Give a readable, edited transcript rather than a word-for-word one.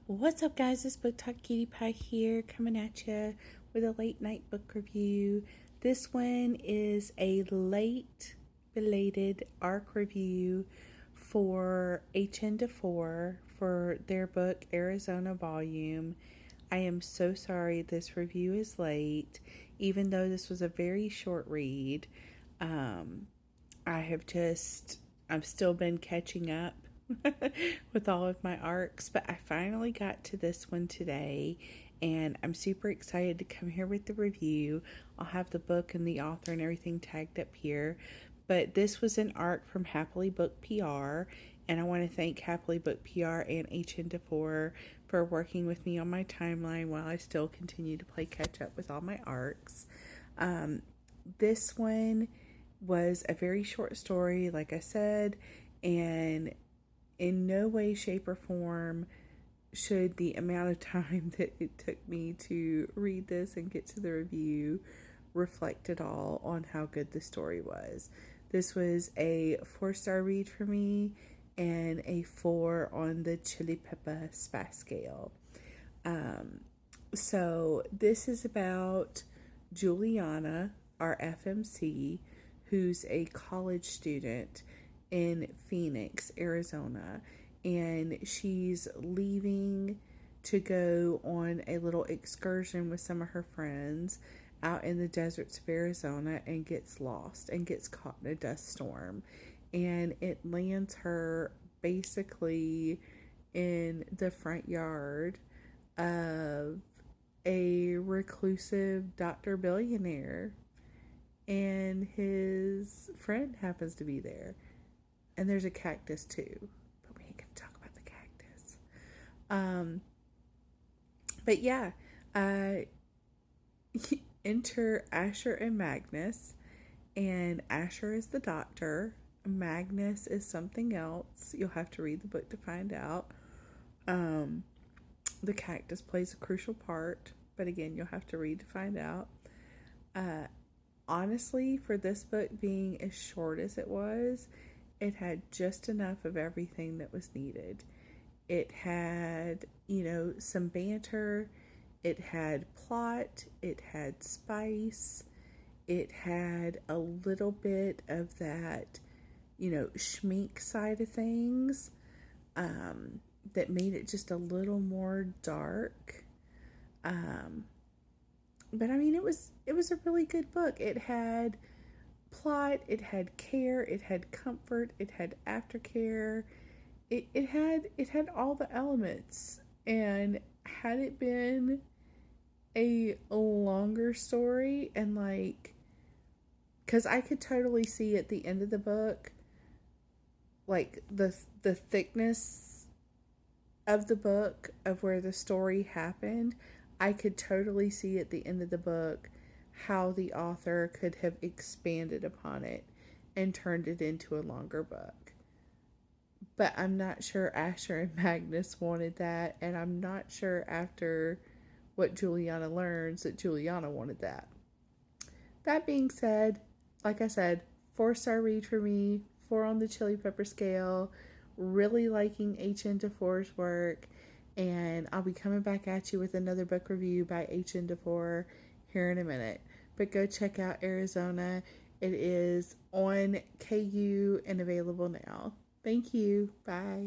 What's up, guys? It's Book Talk Cutie Pie here, coming at you with a late night book review. This one is a late belated ARC review for HN Defore for their book Arizona Volume. I am so sorry this review is late, even though this was a very short read. I've still been catching up with all of my arcs, but I finally got to this one today, and I'm super excited to come here with the review. I'll have the book and the author and everything tagged up here, but this was an arc from Happily Book PR, and I want to thank Happily Book PR and HN Defore for working with me on my timeline while I still continue to play catch up with all my arcs. This one was a very short story, like I said, and in no way, shape, or form should the amount of time that it took me to read this and get to the review reflect at all on how good the story was. This was a 4-star read for me and a 4 on the chili pepper spice scale. So this is about Juliana, our FMC, who's a college student in Phoenix, Arizona, and she's leaving to go on a little excursion with some of her friends out in the deserts of Arizona, and gets lost and gets caught in a dust storm, and it lands her basically in the front yard of a reclusive Dr. Billionaire, and his friend happens to be there. And there's a cactus too, but we ain't gonna talk about the cactus. But yeah, enter Asher and Magnus, and Asher is the doctor. Magnus is something else. You'll have to read the book to find out. The cactus plays a crucial part, but again, you'll have to read to find out. Honestly, for this book being as short as it was, it had just enough of everything that was needed. It had, some banter. It had plot. It had spice. It had a little bit of that, schmink side of things, that made it just a little more dark. But I mean, it was a really good book. It had plot, it had care, it had comfort, it had aftercare. It had all the elements. And had it been a longer story, and because I could totally see at the end of the book, like the thickness of the book of where the story happened, I could totally see at the end of the book how the author could have expanded upon it and turned it into a longer book. But I'm not sure Asher and Magnus wanted that, and I'm not sure after what Juliana learns that Juliana wanted that. That being said, like I said, 4-star read for me, 4 on the chili pepper scale. Really liking HN Defore's work, and I'll be coming back at you with another book review by HN Defore here in a minute. But go check out Arizona. It is on KU and available now. Thank you. Bye.